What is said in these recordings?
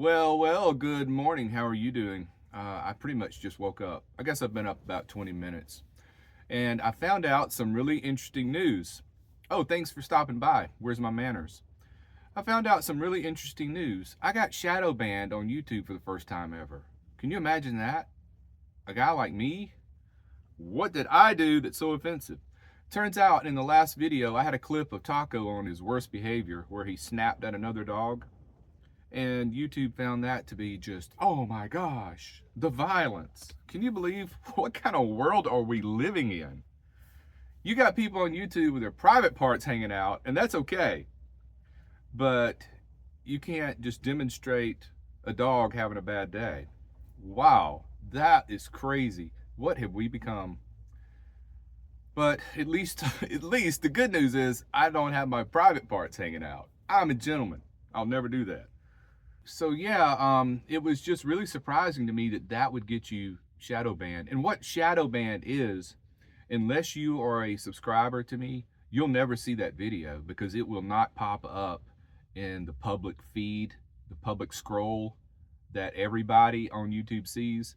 Well, good morning. How are you doing? I pretty much just woke up. I guess I've been up about 20 minutes. And I found out some really interesting news. Oh, thanks for stopping by. Where's my manners? I found out some really interesting news. I got shadow banned on YouTube for the first time ever. Can you imagine that? A guy like me? What did I do that's so offensive? Turns out in the last video, I had a clip of Taco on his worst behavior where he snapped at another dog. And YouTube found that to be just, oh my gosh, the violence. Can you believe what kind of world are we living in? You got people on YouTube with their private parts hanging out, and that's okay. But you can't just demonstrate a dog having a bad day. Wow, that is crazy. What have we become? But at least the good news is I don't have my private parts hanging out. I'm a gentleman. I'll never do that. So yeah, it was just really surprising to me that that would get you shadow banned. And what shadow banned is, unless you are a subscriber to me, you'll never see that video because it will not pop up in the public feed, the public scroll that everybody on YouTube sees.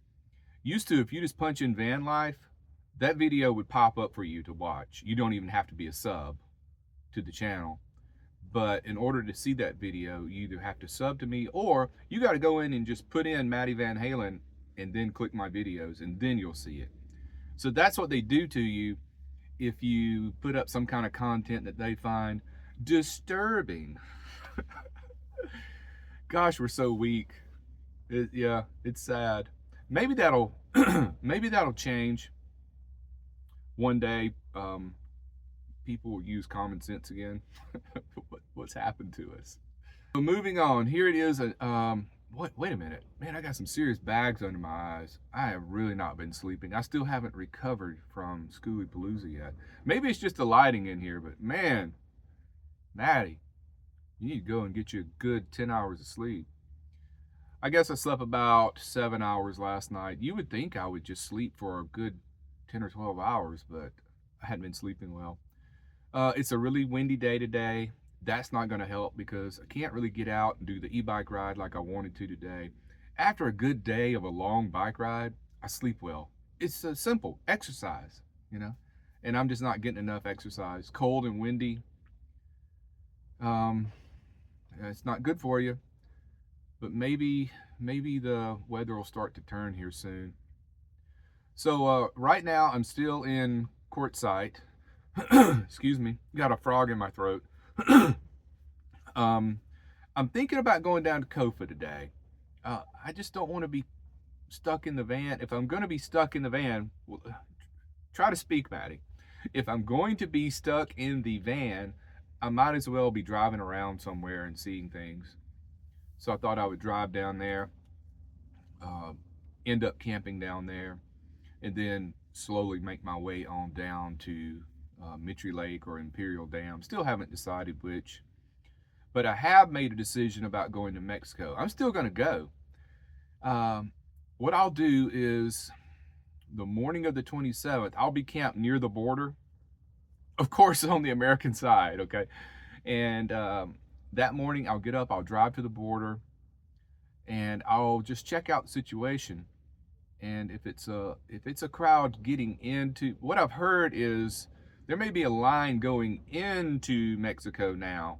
Used to, if you just punch in van life, that video would pop up for you to watch. You don't even have to be a sub to the channel. But in order to see that video, you either have to sub to me or you got to go in and just put in Maddie Van Halen and then click my videos and then you'll see it. So that's what they do to you if you put up some kind of content that they find disturbing. Gosh, we're so weak. Yeah, it's sad. Maybe that'll maybe that'll change one day. People will use common sense again. What's happened to us? So moving on, here it is. Wait a minute, man, I got some serious bags under my eyes. I have really not been sleeping. I still haven't recovered from Schooly Palooza yet. Maybe it's just the lighting in here, but man, Maddie, you need to go and get you a good 10 hours of sleep. I guess I slept about 7 hours last night. You would think I would just sleep for a good 10 or 12 hours, but I hadn't been sleeping well. It's a really windy day today. That's not going to help because I can't really get out and do the e-bike ride like I wanted to today. After a good day of a long bike ride, I sleep well. It's a simple exercise, you know, and I'm just not getting enough exercise. Cold and windy. It's not good for you, but maybe the weather will start to turn here soon. So right now I'm still in Quartzsite. Excuse me, got a frog in my throat. I'm thinking about going down to Kofa today. I just don't want to be stuck in the van. If I'm going to be stuck in the van, well, try to speak, Maddie. If I'm going to be stuck in the van, I might as well be driving around somewhere and seeing things. So I thought I would drive down there, end up camping down there, and then slowly make my way on down to Mitri Lake or Imperial Dam. Still haven't decided which, but I have made a decision about going to Mexico. I'm still going to go. What I'll do is the morning of the 27th, I'll be camped near the border, of course on the American side, okay? And that morning I'll get up, I'll drive to the border, and I'll just check out the situation. And if it's a crowd getting into, what I've heard is there may be a line going into Mexico now,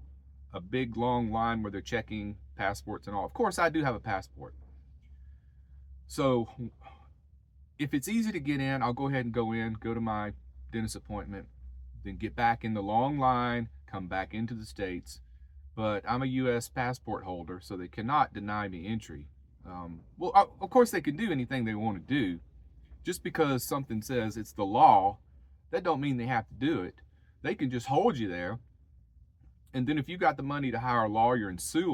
a big long line where they're checking passports and all. Of course, I do have a passport. So if it's easy to get in, I'll go ahead and go in, go to my dentist appointment, then get back in the long line, come back into the States. But I'm a U.S. passport holder, so they cannot deny me entry. Well, of course they can do anything they want to do. Just because something says it's the law, that don't mean they have to do it. They can just hold you there. And then if you got the money to hire a lawyer and sue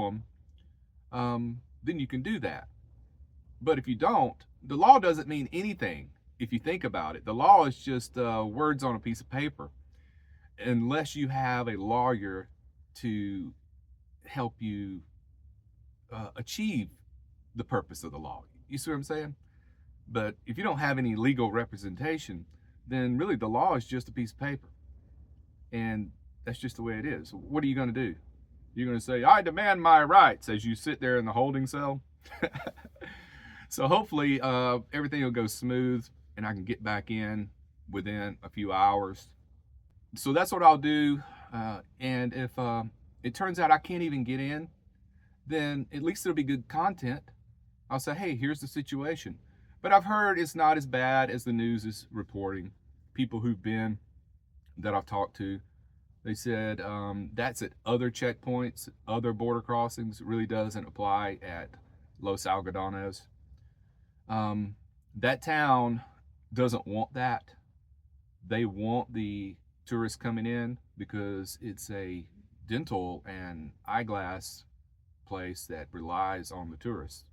them, then you can do that. But if you don't, the law doesn't mean anything if you think about it. The law is just words on a piece of paper, unless you have a lawyer to help you achieve the purpose of the law. You see what I'm saying? But if you don't have any legal representation, then really the law is just a piece of paper. And that's just the way it is. What are you going to do? You're going to say, I demand my rights, as you sit there in the holding cell. So hopefully everything will go smooth and I can get back in within a few hours. So that's what I'll do. And if it turns out I can't even get in, then at least it'll be good content. I'll say, hey, here's the situation. But I've heard it's not as bad as the news is reporting. People who've been, that I've talked to, they said that's at other checkpoints, other border crossings. It really doesn't apply at Los Algodones. That town doesn't want that. They want the tourists coming in because it's a dental and eyeglass place that relies on the tourists,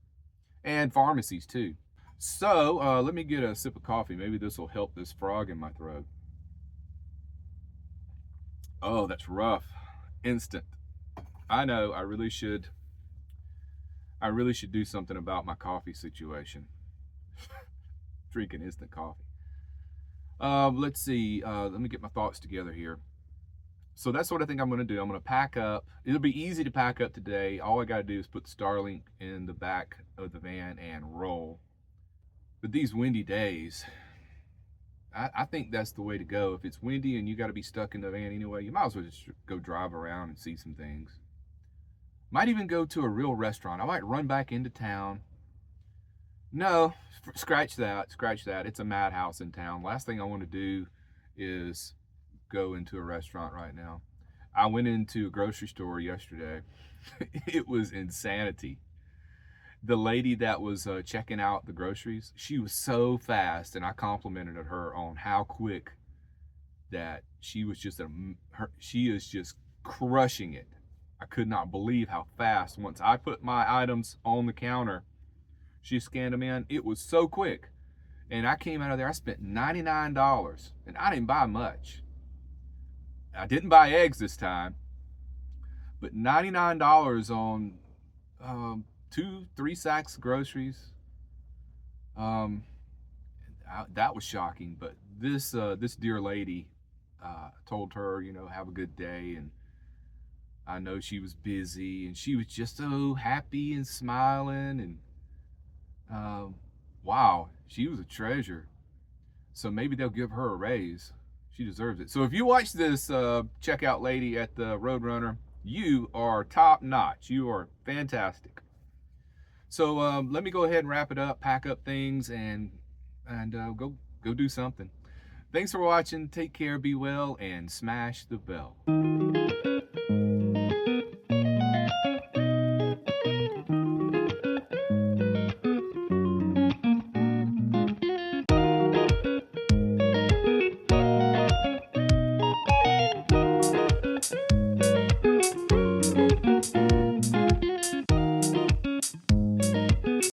and pharmacies too. So let me get a sip of coffee. Maybe this will help this frog in my throat. Oh, that's rough. Instant. I know, I really should do something about my coffee situation. Drinking instant coffee. Let's see. Let me get my thoughts together here. So that's what I think I'm going to do. I'm going to pack up. It'll be easy to pack up today. All I got to do is put the Starlink in the back of the van and roll. But these windy days, I think that's the way to go. If it's windy and you got to be stuck in the van anyway, you might as well just go drive around and see some things. Might even go to a real restaurant. I might run back into town. No, scratch that. It's a madhouse in town. Last thing I want to do is go into a restaurant right now. I went into a grocery store yesterday. It was insanity. The lady that was checking out the groceries, she was so fast, and I complimented her on how quick that she was just she is just crushing it. I could not believe how fast. Once I put my items on the counter, she scanned them in. It was so quick. And I came out of there, I spent $99, and I didn't buy much. I didn't buy eggs this time, but $99 on 2-3 sacks of groceries. That was shocking. But this dear lady told her, have a good day, and I know she was busy, and she was just so happy and smiling, and wow, she was a treasure. So maybe they'll give her a raise. She deserves it. So if you watch this checkout lady at the Roadrunner, you are top notch. You are fantastic. So let me go ahead and wrap it up, pack up things, and go do something. Thanks for watching. Take care, be well, and smash the bell.